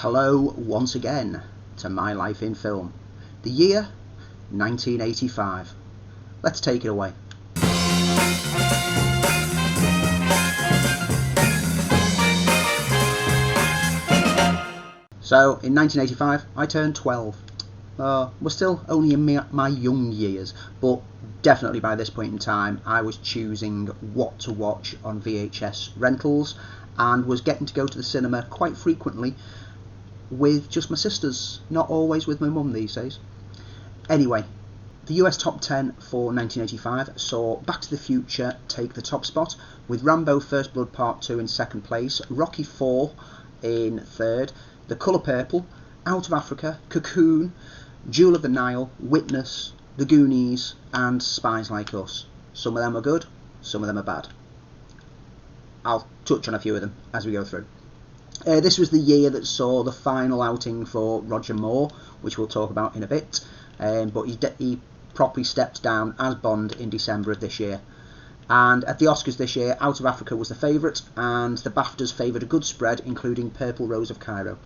Hello once again to My Life in Film. The year 1985. Let's take it away. So, in 1985, I turned 12. We're still only in my young years, but definitely by this point in time, I was choosing what to watch on VHS rentals and was getting to go to the cinema quite frequently with just my sisters, not always with my mum these days. Anyway, the US top 10 for 1985 saw Back to the Future take the top spot, with Rambo First Blood Part 2 in second place, Rocky IV in third, The Colour Purple, Out of Africa, Cocoon, Jewel of the Nile, Witness, The Goonies and Spies Like Us. Some of them are good, some of them are bad. I'll touch on a few of them as we go through. This was the year that saw the final outing for Roger Moore, which we'll talk about in a bit, but he properly stepped down as Bond in December of this year. And at the Oscars this year, Out of Africa was the favourite, and the BAFTAs favoured a good spread, including Purple Rose of Cairo.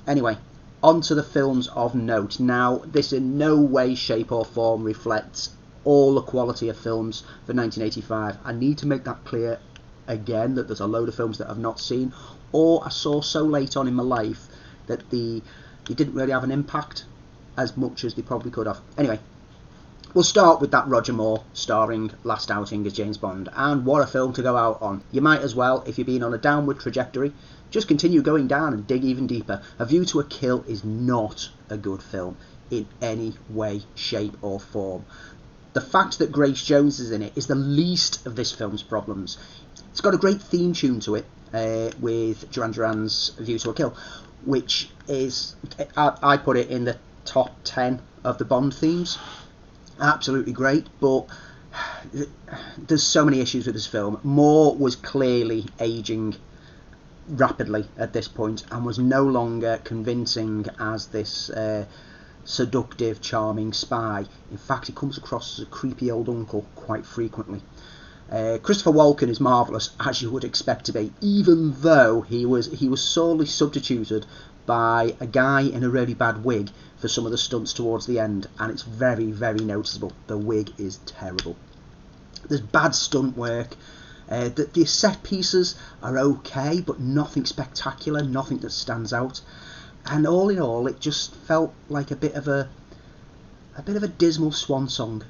Anyway, on to the films of note. Now, this in no way, shape or form reflects all the quality of films for 1985. I need to make that clear again, that there's a load of films that I've not seen, or I saw so late on in my life that they didn't really have an impact as much as they probably could have. Anyway, we'll start with that Roger Moore starring last outing as James Bond, and what a film to go out on. You might as well, if you've been on a downward trajectory, just continue going down and dig even deeper. A View to a Kill is not a good film in any way, shape or form. The fact that Grace Jones is in it is the least of this film's problems. It's got a great theme tune to it, with Duran Duran's View to a Kill, which is, I put it in the top 10 of the Bond themes. Absolutely great, but there's so many issues with this film. Moore was clearly aging rapidly at this point and was no longer convincing as this seductive, charming spy. In fact, he comes across as a creepy old uncle quite frequently. Christopher Walken is marvellous, as you would expect to be, even though he was sorely substituted by a guy in a really bad wig for some of the stunts towards the end, and it's very, very noticeable. The wig is terrible. There's bad stunt work. The set pieces are okay, but nothing spectacular, nothing that stands out. And all in all, it just felt like a bit of a dismal swan song.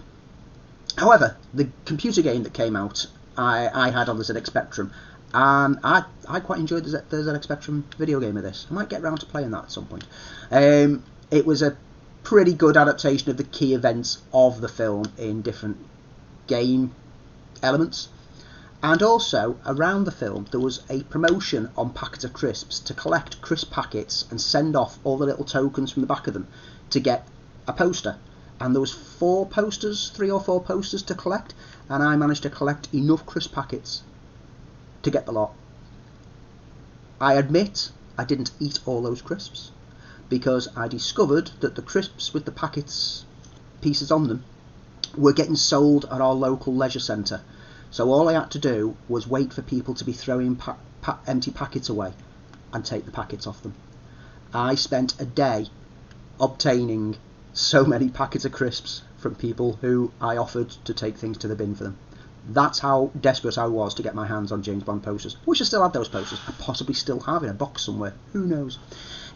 However, the computer game that came out, I had on the ZX Spectrum, and I quite enjoyed the ZX Spectrum video game of this. I might get around to playing that at some point. It was a pretty good adaptation of the key events of the film in different game elements. And also, around the film, there was a promotion on packets of crisps to collect crisp packets and send off all the little tokens from the back of them to get a poster. And there was 3 or 4 posters to collect, and I managed to collect enough crisp packets to get the lot. I admit I didn't eat all those crisps, because I discovered that the crisps with the packets pieces on them were getting sold at our local leisure centre. So all I had to do was wait for people to be throwing empty packets away and take the packets off them. I spent a day obtaining so many packets of crisps from people who I offered to take things to the bin for them. That's how desperate I was to get my hands on James Bond posters. Wish I still had those posters. I possibly still have in a box somewhere. Who knows?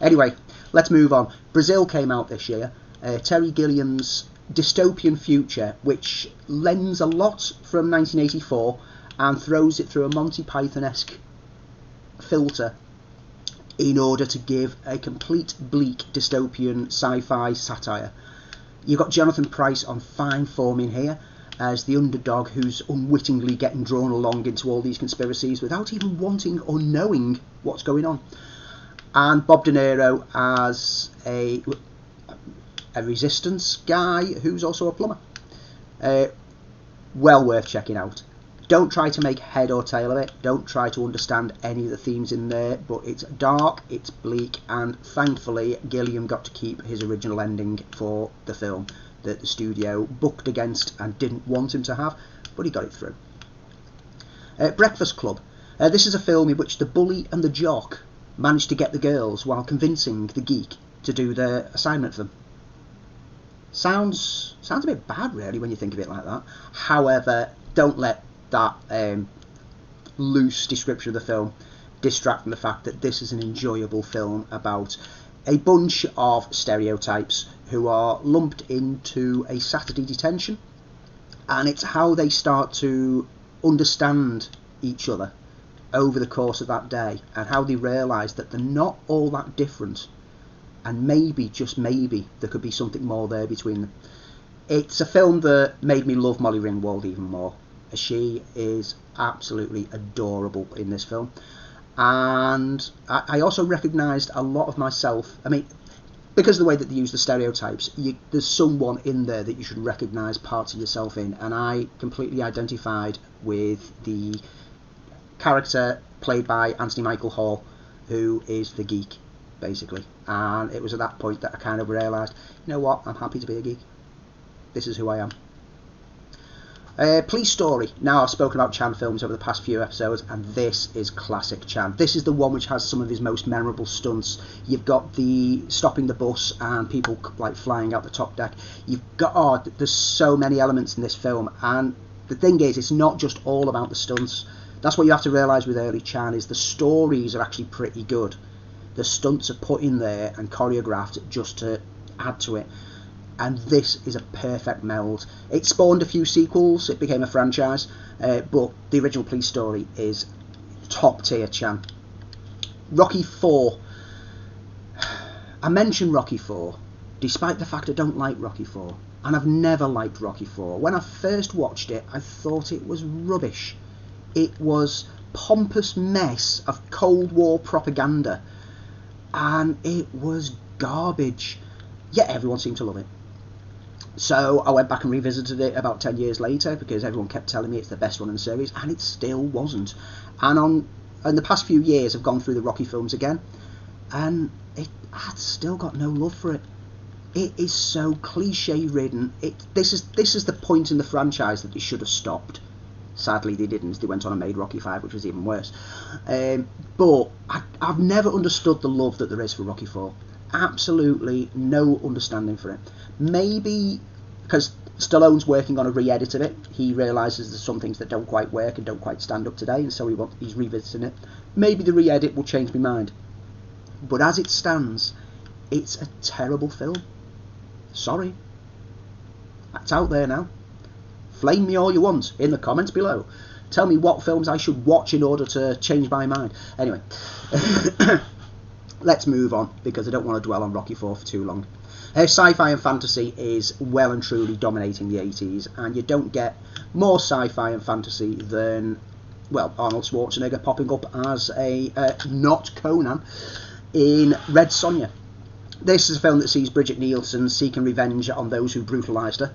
Anyway, let's move on. Brazil came out this year. Terry Gilliam's dystopian future, which lends a lot from 1984 and throws it through a Monty Python-esque filter in order to give a complete bleak dystopian sci-fi satire. You've got Jonathan Pryce on fine form in here as the underdog who's unwittingly getting drawn along into all these conspiracies without even wanting or knowing what's going on. And Bob De Niro as a resistance guy who's also a plumber. Well worth checking out. Don't try to make head or tail of it. Don't try to understand any of the themes in there, but it's dark, it's bleak, and thankfully Gilliam got to keep his original ending for the film that the studio bucked against and didn't want him to have, but he got it through. Breakfast Club. This is a film in which the bully and the jock managed to get the girls while convincing the geek to do their assignment for them. Sounds a bit bad, really, when you think of it like that. However, don't let that loose description of the film distract from the fact that this is an enjoyable film about a bunch of stereotypes who are lumped into a Saturday detention, and it's how they start to understand each other over the course of that day, and how they realise that they're not all that different, and maybe, just maybe, there could be something more there between them. It's a film that made me love Molly Ringwald even more. She is absolutely adorable in this film. And I also recognised a lot of myself. I mean, because of the way that they use the stereotypes, there's someone in there that you should recognise parts of yourself in. And I completely identified with the character played by Anthony Michael Hall, who is the geek, basically. And it was at that point that I kind of realised, you know what, I'm happy to be a geek. This is who I am. Police Story. Now, I've spoken about Chan films over the past few episodes, and this is classic Chan. This is the one which has some of his most memorable stunts. You've got the stopping the bus and people like flying out the top deck. You've got, there's so many elements in this film, and the thing is, it's not just all about the stunts. That's what you have to realise with early Chan, is the stories are actually pretty good. The stunts are put in there and choreographed just to add to it. And this is a perfect meld. It spawned a few sequels, it became a franchise, but the original Police Story is top tier Chan. Rocky 4. I mentioned Rocky 4, despite the fact I don't like Rocky 4, and I've never liked Rocky 4. When I first watched it, I thought it was rubbish. It was pompous mess of Cold War propaganda, and it was garbage, yet everyone seemed to love it. So I went back and revisited it about 10 years later, because everyone kept telling me it's the best one in the series, and it still wasn't. And in the past few years, I've gone through the Rocky films again, and I've still got no love for it. It is so cliche-ridden. This is the point in the franchise that they should have stopped. Sadly, they didn't. They went on and made Rocky 5, which was even worse. But I've never understood the love that there is for Rocky 4. Absolutely no understanding for it. Maybe because Stallone's working on a re-edit of it, he realises there's some things that don't quite work and don't quite stand up today, and so he's revisiting it. Maybe the re-edit will change my mind. But as it stands, it's a terrible film. Sorry. It's out there now. Flame me all you want in the comments below. Tell me what films I should watch in order to change my mind. Anyway, let's move on, because I don't want to dwell on Rocky 4 for too long. Sci-fi and fantasy is well and truly dominating the 80s, and you don't get more sci-fi and fantasy than, well, Arnold Schwarzenegger popping up as a not Conan in Red Sonja. This is a film that sees Bridget Nielsen seeking revenge on those who brutalised her,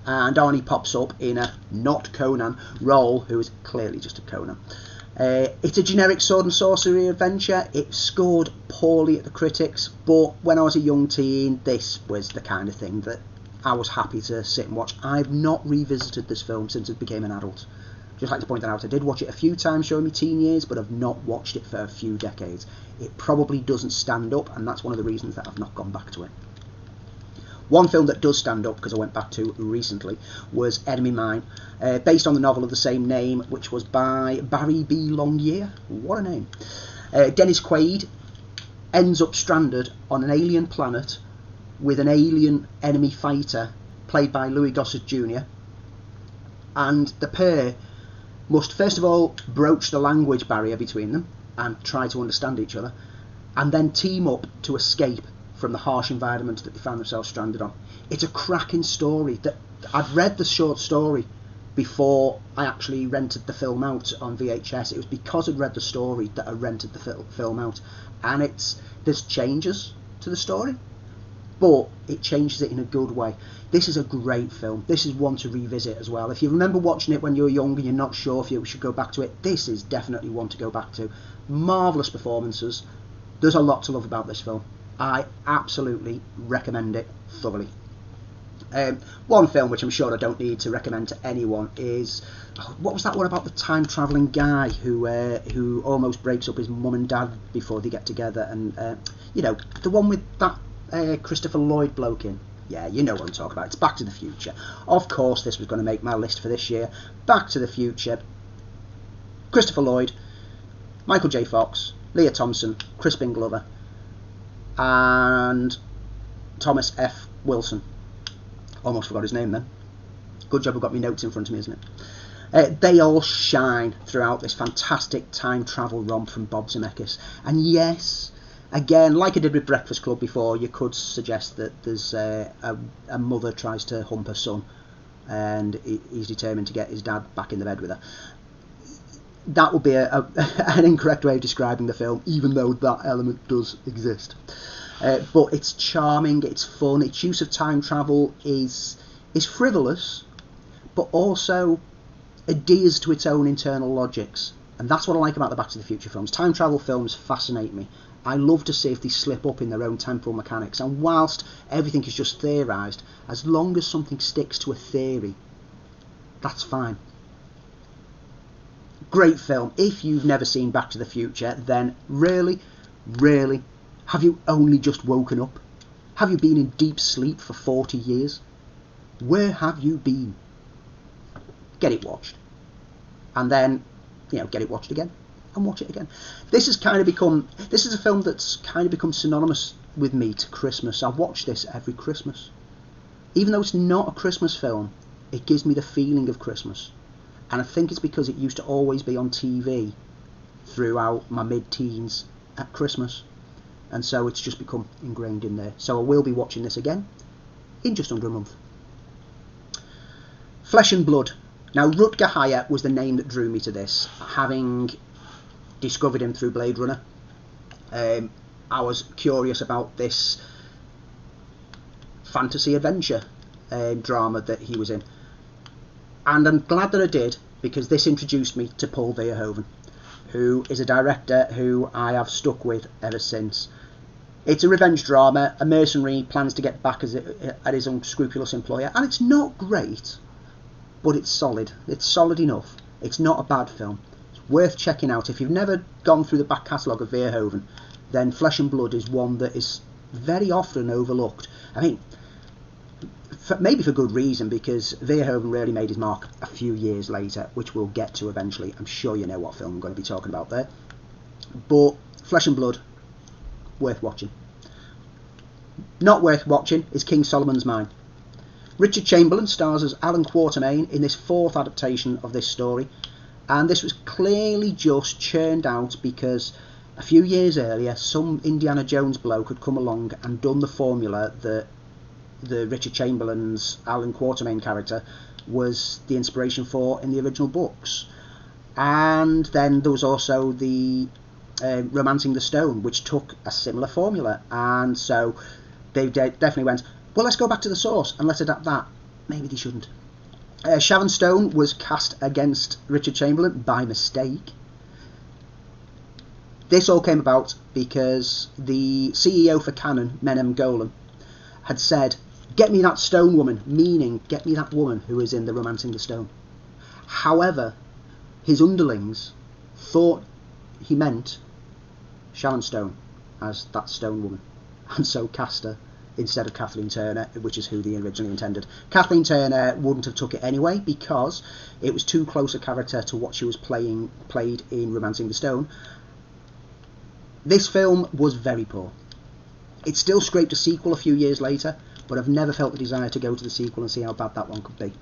and Arnie pops up in a not Conan role, who is clearly just a Conan. It's a generic sword and sorcery adventure. It scored poorly at the critics, but when I was a young teen, this was the kind of thing that I was happy to sit and watch. I've not revisited this film since it became an adult. Just like to point that out, I did watch it a few times during my teen years, but I've not watched it for a few decades. It probably doesn't stand up, and that's one of the reasons that I've not gone back to it. One film that does stand up, because I went back to recently, was Enemy Mine, based on the novel of the same name, which was by Barry B. Longyear. What a name. Dennis Quaid ends up stranded on an alien planet with an alien enemy fighter, played by Louis Gossett Jr., and the pair must first of all broach the language barrier between them and try to understand each other, and then team up to escape from the harsh environment that they found themselves stranded on. It's a cracking story. That I'd read the short story before I actually rented the film out on VHS. It was because I'd read the story that I rented the film out, and there's changes to the story, but it changes it in a good way. This is a great film. This is one to revisit as well. If you remember watching it when you were young and you're not sure if you should go back to it, this is definitely one to go back to. Marvellous performances. There's a lot to love about this film. I absolutely recommend it thoroughly. One film which I'm sure I don't need to recommend to anyone is, what was that one about the time travelling guy who almost breaks up his mum and dad before they get together, and the one with that Christopher Lloyd bloke in. Yeah, you know what I'm talking about. It's Back to the Future. Of course, this was going to make my list for this year. Back to the Future. Christopher Lloyd, Michael J. Fox, Leah Thompson, Crispin Glover, and Thomas F. Wilson. Almost forgot his name then. Good job I've got my notes in front of me, isn't it? They all shine throughout this fantastic time travel romp from Bob Zemeckis. And yes, again, like I did with Breakfast Club before, you could suggest that there's a mother tries to hump her son and he's determined to get his dad back in the bed with her. That would be an incorrect way of describing the film, even though that element does exist. But it's charming, it's fun, its use of time travel is frivolous, but also adheres to its own internal logics. And that's what I like about the Back to the Future films. Time travel films fascinate me. I love to see if they slip up in their own temporal mechanics. And whilst everything is just theorised, as long as something sticks to a theory, that's fine. Great film. If you've never seen Back to the Future, then really, have you only just woken up? Have you been in deep sleep for 40 years? Where have you been? Get it watched. And then, get it watched again. And watch it again. This is a film that's kind of become synonymous with me to Christmas. I watch this every Christmas. Even though it's not a Christmas film, it gives me the feeling of Christmas. And I think it's because it used to always be on TV throughout my mid-teens at Christmas. And so it's just become ingrained in there. So I will be watching this again in just under a month. Flesh and Blood. Now, Rutger Hauer was the name that drew me to this, having discovered him through Blade Runner. I was curious about this fantasy adventure drama that he was in. And I'm glad that I did, because this introduced me to Paul Verhoeven, who is a director who I have stuck with ever since. It's a revenge drama. A mercenary plans to get back at his unscrupulous employer, and it's not great, but it's solid. It's solid enough. It's not a bad film. It's worth checking out. If you've never gone through the back catalogue of Verhoeven, then Flesh and Blood is one that is very often overlooked. I mean, maybe for good reason, because Verhoeven really made his mark a few years later, which we'll get to eventually. I'm sure you know what film I'm going to be talking about there. But Flesh and Blood, worth watching. Not worth watching is King Solomon's Mine. Richard Chamberlain stars as Alan Quatermain in this fourth adaptation of this story, and this was clearly just churned out because a few years earlier some Indiana Jones bloke had come along and done the formula that the Richard Chamberlain's Alan Quatermain character was the inspiration for in the original books. And then there was also the Romancing the Stone, which took a similar formula, and so they definitely went, well, let's go back to the source and let's adapt that. Maybe they shouldn't. Sharon Stone was cast against Richard Chamberlain by mistake. This all came about because the CEO for Canon, Menem Golan, had said, get me that stone woman, meaning get me that woman who is in the Romancing the Stone. However, his underlings thought he meant Sharon Stone as that stone woman, and so cast her instead of Kathleen Turner, which is who they originally intended. Kathleen Turner wouldn't have took it anyway because it was too close a character to what she was played in Romancing the Stone. This film was very poor. It still scraped a sequel a few years later, but I've never felt the desire to go to the sequel and see how bad that one could be.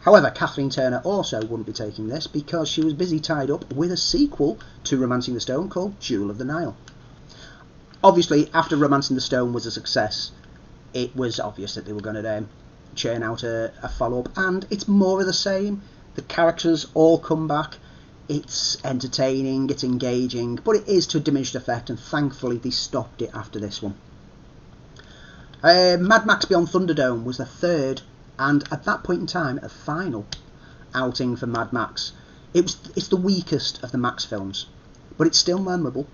However, Kathleen Turner also wouldn't be taking this because she was busy tied up with a sequel to Romancing the Stone called Jewel of the Nile. Obviously, after Romancing the Stone was a success, it was obvious that they were going to churn out a follow-up, and it's more of the same. The characters all come back. It's entertaining, it's engaging, but it is to a diminished effect, and thankfully they stopped it after this one. Mad Max Beyond Thunderdome was the third, and at that point in time, a final outing for Mad Max. It's the weakest of the Max films, but it's still memorable.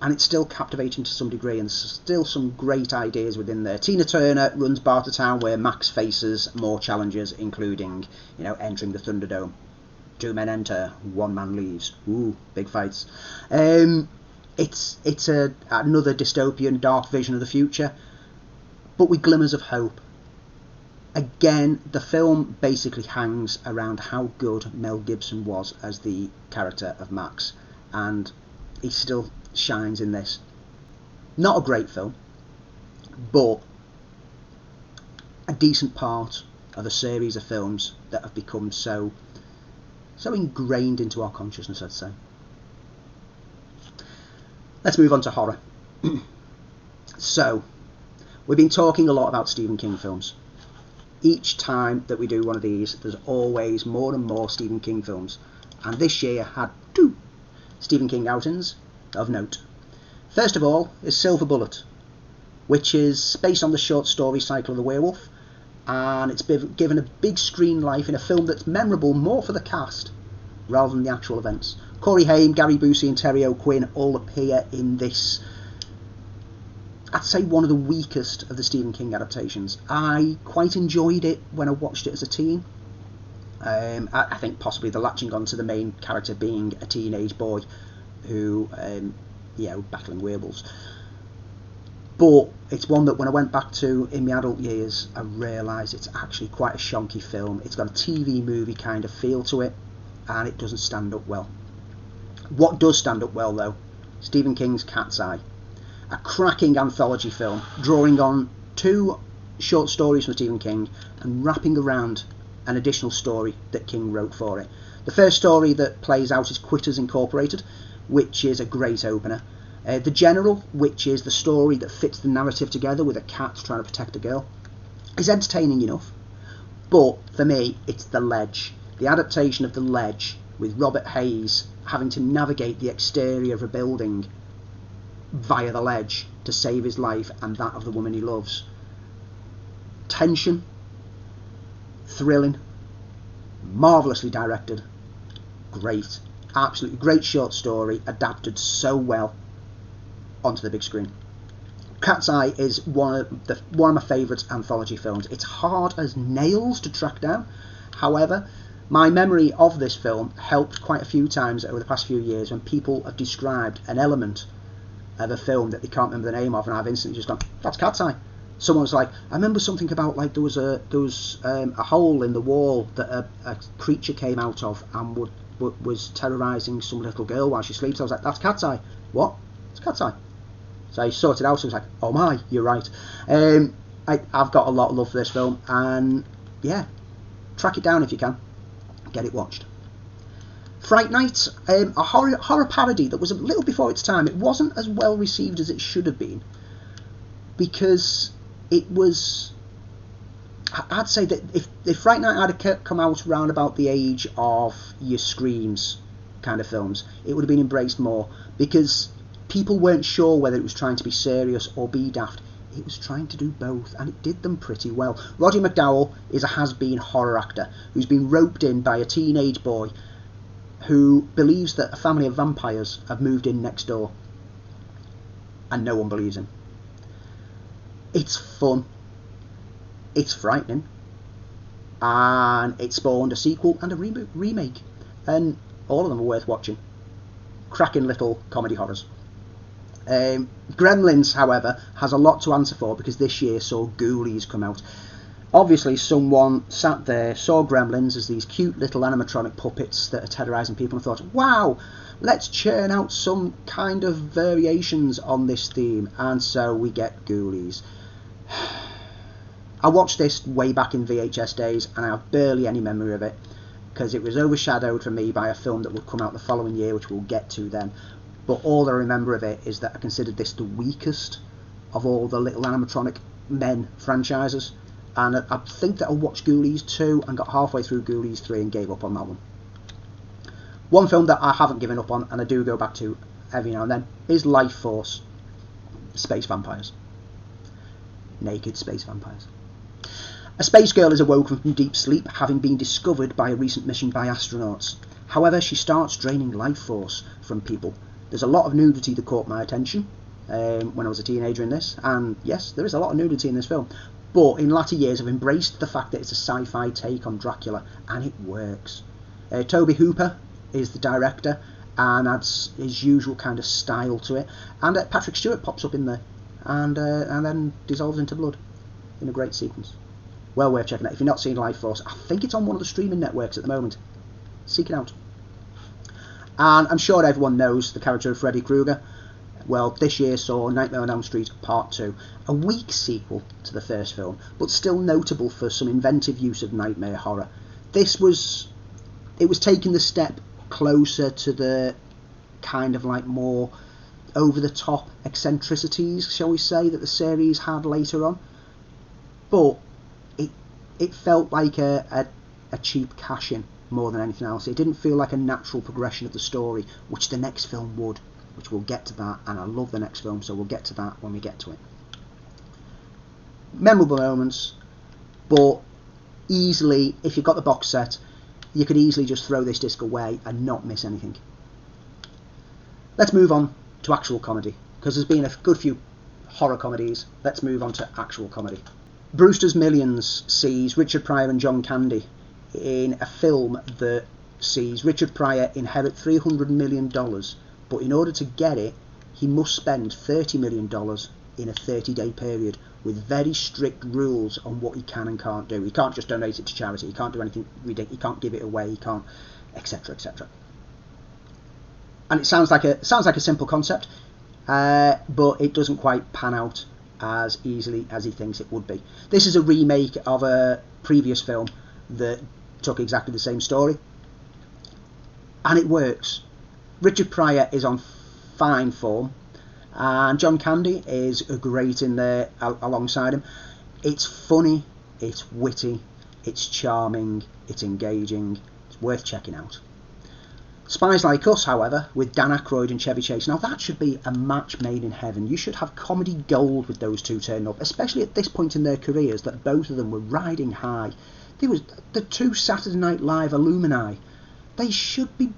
and it's still captivating to some degree, and still some great ideas within there. Tina Turner runs Bartertown, where Max faces more challenges, including, entering the Thunderdome. 2 men enter, 1 man leaves. Ooh, big fights. It's another dystopian, dark vision of the future, but with glimmers of hope. Again, the film basically hangs around how good Mel Gibson was as the character of Max, and he still shines in this. Not a great film, but a decent part of a series of films that have become so ingrained into our consciousness, I'd say. Let's move on to horror. So, we've been talking a lot about Stephen King films. Each time that we do one of these, there's always more and more Stephen King films, and this year had 2 Stephen King outings of note. First of all is Silver Bullet, which is based on the short story Cycle of the Werewolf, and it's been given a big screen life in a film that's memorable more for the cast rather than the actual events. Corey Haim, Gary Busey and Terry O'Quinn all appear in this, I'd say, one of the weakest of the Stephen King adaptations. I quite enjoyed it when I watched it as a teen. I think possibly the latching on to the main character being a teenage boy who, battling werewolves. But it's one that when I went back to in my adult years, I realised it's actually quite a shonky film. It's got a TV movie kind of feel to it, and it doesn't stand up well. What does stand up well, though? Stephen King's Cat's Eye. A cracking anthology film, drawing on 2 short stories from Stephen King and wrapping around an additional story that King wrote for it. The first story that plays out is Quitters Incorporated, which is a great opener. The General, which is the story that fits the narrative together with a cat trying to protect a girl, is entertaining enough. But for me, it's The Ledge. The adaptation of The Ledge, with Robert Hayes having to navigate the exterior of a building via the ledge to save his life and that of the woman he loves. Tension, thrilling, marvellously directed, great, absolutely great short story, adapted so well onto the big screen. Cat's Eye is one of my favourite anthology films. It's hard as nails to track down. However, my memory of this film helped quite a few times over the past few years when people have described an element of a film that they can't remember the name of, and I've instantly just gone, that's Cat's Eye. Someone was like, I remember something about like there was a hole in the wall that a creature came out of and was terrorising some little girl while she sleeps. I was like, that's Cat's Eye. What? It's Cat's Eye. So I sorted out, so I was like, oh my, you're right. I've got a lot of love for this film, and yeah, track it down if you can. Get it watched. Fright Night, a horror parody that was a little before its time. It wasn't as well received as it should have been, because it was, I'd say that if Fright Night had come out around about the age of your Screams kind of films, it would have been embraced more, because people weren't sure whether it was trying to be serious or be daft. It was trying to do both, and it did them pretty well. Roddy McDowall is a has-been horror actor who's been roped in by a teenage boy who believes that a family of vampires have moved in next door, and no one believes him. It's fun, it's frightening, and it spawned a sequel and a remake, and all of them are worth watching. Cracking little comedy horrors. Gremlins, however, has a lot to answer for, because this year saw Ghoulies come out. Obviously someone sat there, saw Gremlins as these cute little animatronic puppets that are terrorising people, and thought, wow, let's churn out some kind of variations on this theme, and so we get Ghoulies. I watched this way back in VHS days, and I have barely any memory of it, because it was overshadowed for me by a film that would come out the following year, which we'll get to then. But all I remember of it is that I considered this the weakest of all the little animatronic men franchises, and I think that I watched Ghoulies 2 and got halfway through Ghoulies 3 and gave up on that one. One film that I haven't given up on, and I do go back to every now and then, is Life Force. Space vampires. Naked space vampires. A space girl is awoken from deep sleep, having been discovered by a recent mission by astronauts. However, she starts draining life force from people, There's a lot of nudity that caught my attention when I was a teenager in this, and yes, there is a lot of nudity in this film. But in latter years, I've embraced the fact that it's a sci-fi take on Dracula, and it works. Toby Hooper is the director, and adds his usual kind of style to it. And Patrick Stewart pops up in there, and then dissolves into blood in a great sequence. Well worth checking out. If you've not seen Life Force, I think it's on one of the streaming networks at the moment. Seek it out. And I'm sure everyone knows the character of Freddy Krueger. Well, this year saw Nightmare on Elm Street Part 2, a weak sequel to the first film, but still notable for some inventive use of nightmare horror. It was taking the step closer to the kind of like more over-the-top eccentricities, shall we say, that the series had later on. But it felt like a cheap cash-in more than anything else. It didn't feel like a natural progression of the story, which the next film would, which we'll get to that, and I love the next film, so we'll get to that when we get to it. Memorable moments, but easily, if you've got the box set, you could easily just throw this disc away and not miss anything. Let's move on to actual comedy, because there's been a good few horror comedies. Let's move on to actual comedy. Brewers Millions sees Richard Pryor and John Candy in a film that sees Richard Pryor inherit $300 million, but in order to get it, he must spend $30 million in a 30-day period, with very strict rules on what he can and can't do. He can't just donate it to charity, he can't do anything ridiculous, he can't give it away, he can't, etc, etc. And it sounds like a simple concept, but it doesn't quite pan out as easily as he thinks it would be. This is a remake of a previous film that took exactly the same story, and it works. Richard Pryor is on fine form, and John Candy is great in there alongside him. It's funny, it's witty, it's charming, it's engaging, it's worth checking out. Spies Like Us, however, with Dan Aykroyd and Chevy Chase, now that should be a match made in heaven. You should have comedy gold with those two turning up, especially at this point in their careers, that both of them were riding high. They were the two Saturday Night Live alumni. They should be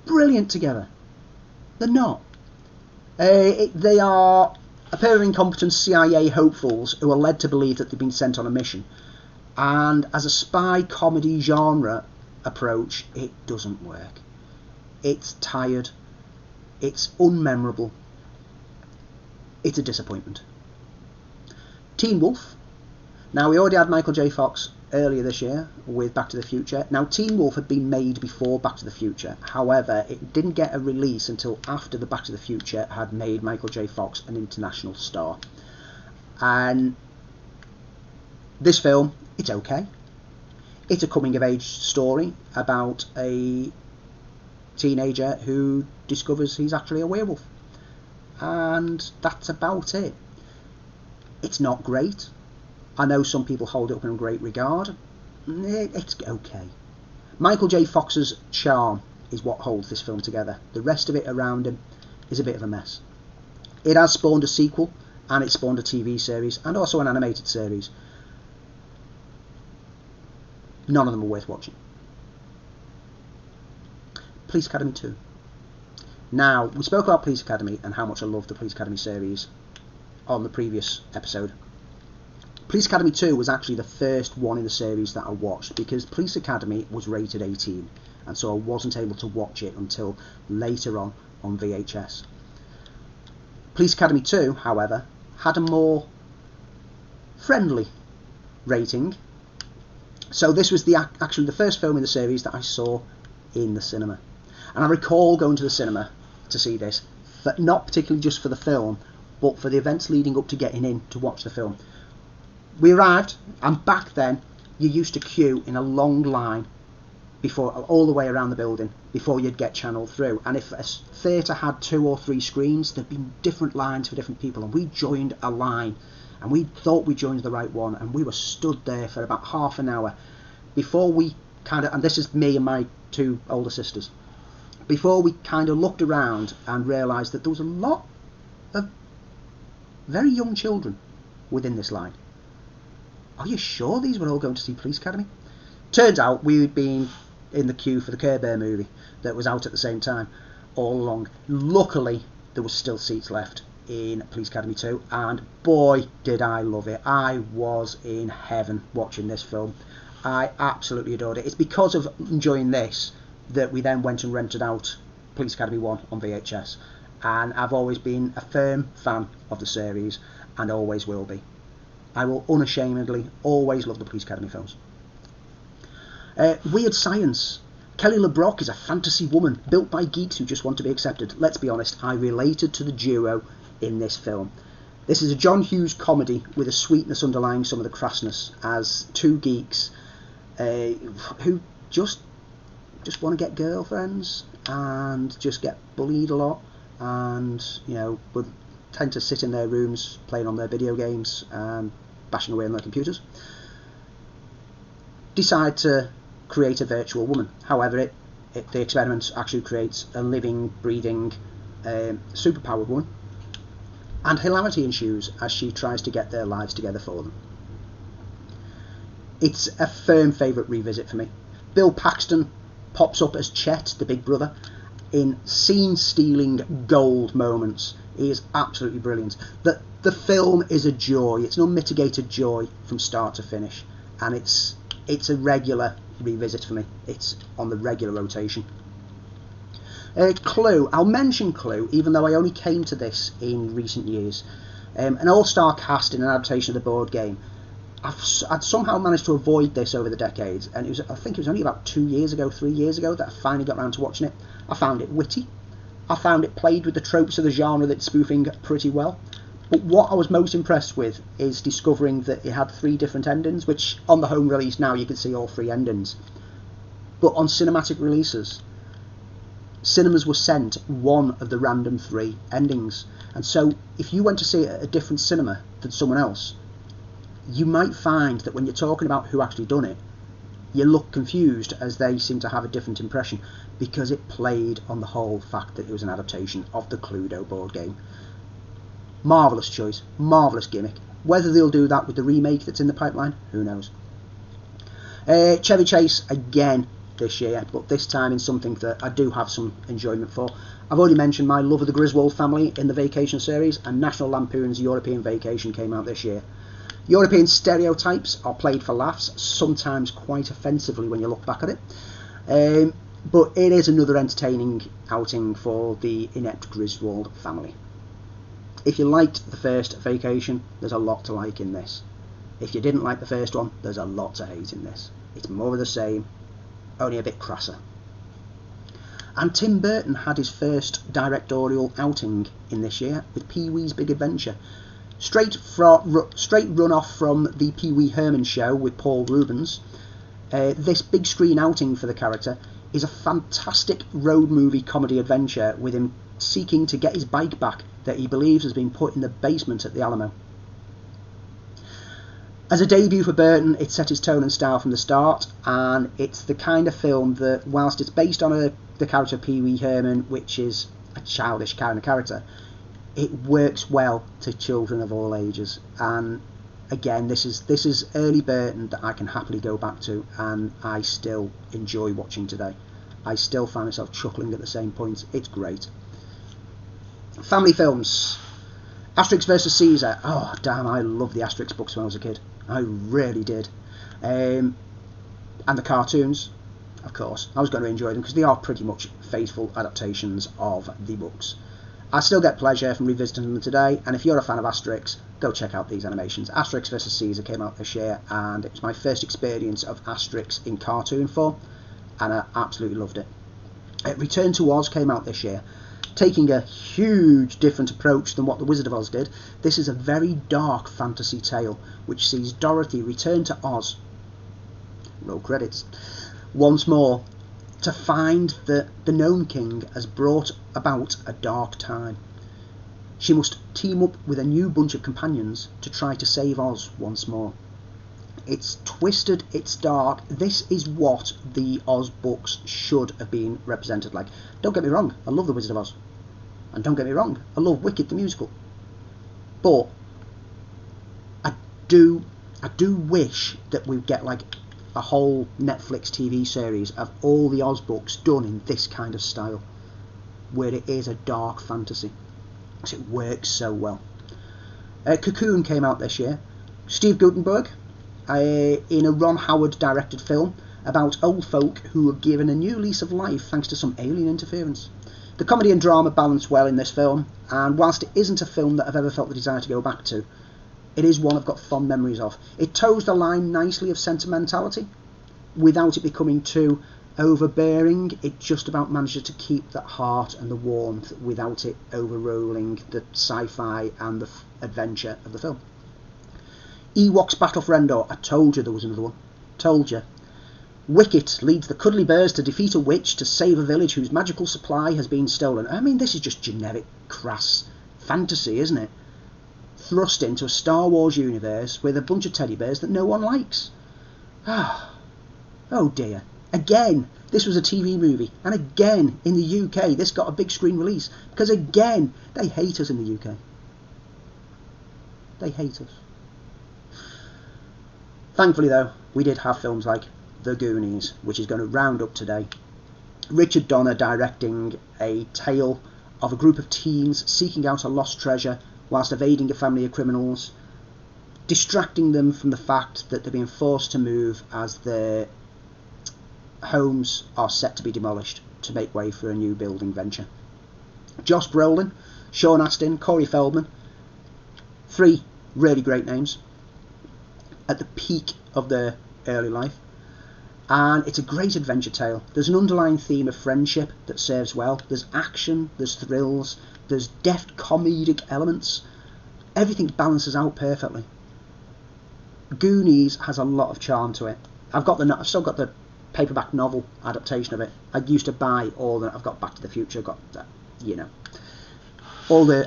brilliant together. They're not. They are a pair of incompetent CIA hopefuls who are led to believe that they've been sent on a mission. And as a spy comedy genre approach, it doesn't work. It's tired. It's unmemorable. It's a disappointment. Teen Wolf. Now, we already had Michael J. Fox earlier this year with Back to the Future. Now, Teen Wolf had been made before Back to the Future. However, it didn't get a release until after the Back to the Future had made Michael J. Fox an international star. And this film, it's okay. It's a coming-of-age story about a teenager who discovers he's actually a werewolf. And that's about it. It's not great. I know some people hold it up in great regard. It's okay. Michael J. Fox's charm is what holds this film together. The rest of it around him is a bit of a mess. It has spawned a sequel, and it spawned a TV series, and also an animated series. None of them are worth watching. Police Academy 2. Now, we spoke about Police Academy and how much I love the Police Academy series on the previous episode. Police Academy 2 was actually the first one in the series that I watched, because Police Academy was rated 18, and so I wasn't able to watch it until later on VHS. Police Academy 2, however, had a more friendly rating. So this was actually the first film in the series that I saw in the cinema. And I recall going to the cinema to see this, but not particularly just for the film, but for the events leading up to getting in to watch the film. We arrived, and back then you used to queue in a long line before, all the way around the building, before you'd get channeled through. And if a theatre had 2 or 3 screens, there'd be different lines for different people, and we joined a line, and we thought we joined the right one, and we were stood there for about half an hour before we kind of, and this is me and my 2 older sisters, before we kind of looked around and realised that there was a lot of very young children within this line. Are you sure these were all going to see Police Academy? Turns out we'd been in the queue for the Care Bear movie that was out at the same time. all along. Luckily, there was still seats left in Police Academy 2, and boy did I love it. I was in heaven watching this film. I absolutely adored it. It's because of enjoying this that we then went and rented out Police Academy 1 on VHS, and I've always been a firm fan of the series and always will be. I will unashamedly always love the Police Academy films. Weird Science. Kelly LeBrock is a fantasy woman built by geeks who just want to be accepted. Let's be honest, I related to the duo in this film. This is a John Hughes comedy with a sweetness underlying some of the crassness, as two geeks who just want to get girlfriends and just get bullied a lot, and would tend to sit in their rooms playing on their video games and bashing away on their computers, decide to create a virtual woman. However, the experiment actually creates a living, breathing, superpowered woman, and hilarity ensues as she tries to get their lives together for them. It's a firm favourite revisit for me. Bill Paxton pops up as Chet, the big brother, in scene-stealing gold moments. He is absolutely brilliant. The film is a joy. It's an unmitigated joy from start to finish, and it's a regular revisit for me. It's on the regular rotation. Clue. I'll mention Clue, even though I only came to this in recent years. An all-star cast in an adaptation of the board game. I'd somehow managed to avoid this over the decades, and I think it was only about 3 years ago that I finally got around to watching it. I found it witty. I found it played with the tropes of the genre that it's spoofing pretty well. But what I was most impressed with is discovering that it had 3 different endings, which on the home release now you can see all 3 endings. But on cinematic releases, cinemas were sent one of the random 3 endings. And so if you went to see it at a different cinema than someone else, you might find that when you're talking about who actually done it, you look confused, as they seem to have a different impression, because it played on the whole fact that it was an adaptation of the Cluedo board game. Marvellous choice, marvellous gimmick. Whether they'll do that with the remake that's in the pipeline, who knows. Chevy Chase again this year, but this time in something that I do have some enjoyment for. I've already mentioned my love of the Griswold family in the Vacation series, and National Lampoon's European Vacation came out this year. European stereotypes are played for laughs, sometimes quite offensively when you look back at it. But it is another entertaining outing for the inept Griswold family. If you liked the first Vacation, there's a lot to like in this. If you didn't like the first one, there's a lot to hate in this. It's more of the same, only a bit crasser. And Tim Burton had his first directorial outing in this year with Peewees Big Adventure. Straight run off from the Pee Wee Herman show with Paul Rubens, this big screen outing for the character is a fantastic road movie comedy adventure with him seeking to get his bike back that he believes has been put in the basement at the Alamo. As a debut for Burton, it set his tone and style from the start, and it's the kind of film that, whilst it's based on the character Pee Wee Herman, which is a childish kind of character, it works well to children of all ages. And again, this is early Burton that I can happily go back to, and I still enjoy watching today. I still find myself chuckling at the same points. It's great. Family films. Asterix versus Caesar. Oh damn, I loved the Asterix books when I was a kid. I really did. And the cartoons, of course. I was going to enjoy them because they are pretty much faithful adaptations of the books. I still get pleasure from revisiting them today, and if you're a fan of Asterix, go check out these animations. Asterix vs Caesar came out this year, and it was my first experience of Asterix in cartoon form, and I absolutely loved it. Return to Oz came out this year, taking a huge different approach than what The Wizard of Oz did. This is a very dark fantasy tale, which sees Dorothy return to Oz, roll credits, once more, to find that the Gnome King has brought about a dark time. She must team up with a new bunch of companions to try to save Oz once more. It's twisted, it's dark. This is what the Oz books should have been represented like. Don't get me wrong, I love The Wizard of Oz. And don't get me wrong, I love Wicked the musical. But I do wish that we'd get like a whole Netflix TV series of all the Oz books done in this kind of style. where it is a dark fantasy. So it works so well. Cocoon came out this year. Steve Guttenberg, in a Ron Howard directed film about old folk who are given a new lease of life thanks to some alien interference. The comedy and drama balance well in this film, and whilst it isn't a film that I've ever felt the desire to go back to, it is one I've got fond memories of. It toes the line nicely of sentimentality without it becoming too overbearing. It just about manages to keep that heart and the warmth without it overrolling the sci-fi and the adventure of the film. Ewoks Battle for Endor. I told you there was another one. Told you. Wicket leads the Cuddly Bears to defeat a witch to save a village whose magical supply has been stolen. I mean, this is just generic, crass fantasy, isn't it? Thrust into a Star Wars universe with a bunch of teddy bears that no one likes. Oh dear. Again, this was a TV movie, and again, in the UK, this got a big screen release, because again, they hate us in the UK. They hate us. Thankfully, though, we did have films like The Goonies, which is going to round up today. Richard Donner directing a tale of a group of teens seeking out a lost treasure whilst evading a family of criminals, distracting them from the fact that they're being forced to move as their homes are set to be demolished to make way for a new building venture. Josh Brolin, Sean Astin, Corey Feldman, 3 really great names at the peak of their early life, and it's a great adventure tale. There's an underlying theme of friendship that serves well. There's action, there's thrills, there's deft comedic elements. Everything balances out perfectly. Goonies has a lot of charm to it. I've still got the paperback novel adaptation of it. I used to buy all that. I've got Back to the Future, got that, all the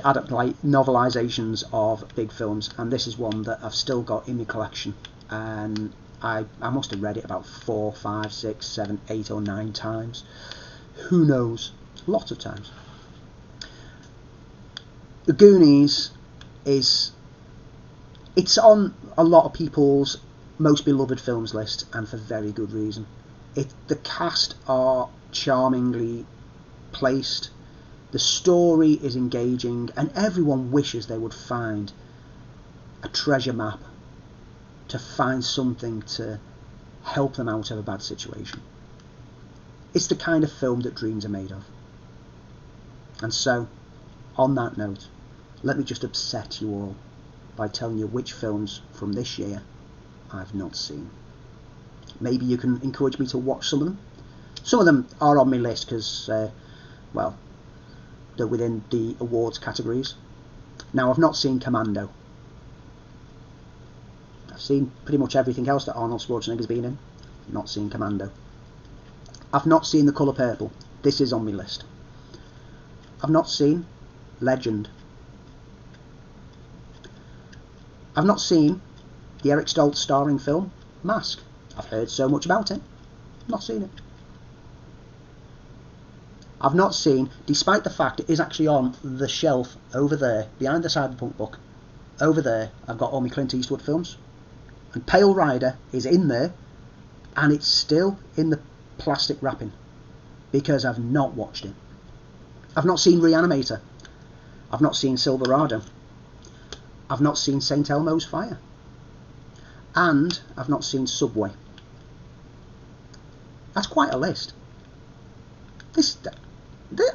novelizations of big films, and this is one that I've still got in my collection, and I must have read it about 4, 5, 6, 7, 8 or 9 times. Who knows? Lots of times. The Goonies it's on a lot of people's most beloved films list, and for very good reason. The cast are charmingly placed, the story is engaging, and everyone wishes they would find a treasure map to find something to help them out of a bad situation. It's the kind of film that dreams are made of. And so, on that note, let me just upset you all by telling you which films from this year I've not seen. Maybe you can encourage me to watch some of them. Some of them are on my list because, they're within the awards categories. Now, I've not seen Commando. I've seen pretty much everything else that Arnold Schwarzenegger's been in. Not seen Commando. I've not seen The Colour Purple. This is on my list. I've not seen Legend. I've not seen the Eric Stoltz starring film Mask. I've heard so much about it. Not seen it. I've not seen, despite the fact it is actually on the shelf over there, behind the Cyberpunk book, over there, I've got all my Clint Eastwood films, and Pale Rider is in there, and it's still in the plastic wrapping, because I've not watched it. I've not seen Reanimator. I've not seen Silverado. I've not seen St. Elmo's Fire. And I've not seen Subway. That's quite a list.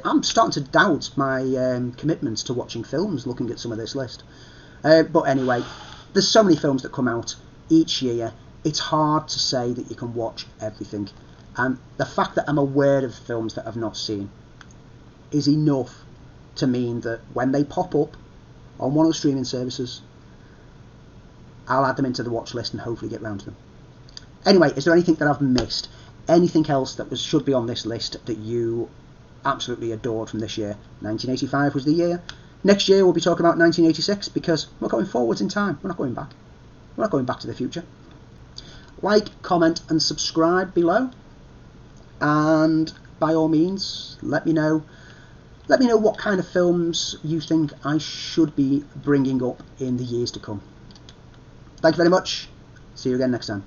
I'm starting to doubt my commitments to watching films looking at some of this list. But anyway, there's so many films that come out each year. It's hard to say that you can watch everything. And the fact that I'm aware of films that I've not seen is enough to mean that when they pop up on one of the streaming services, I'll add them into the watch list and hopefully get round to them. Anyway, is there anything that I've missed? Anything else that should be on this list that you absolutely adored from this year? 1985 was the year. Next year we'll be talking about 1986 because we're going forwards in time. We're not going back. We're not going back to the future. Like, comment and subscribe below. And by all means, let me know what kind of films you think I should be bringing up in the years to come. Thank you very much. See you again next time.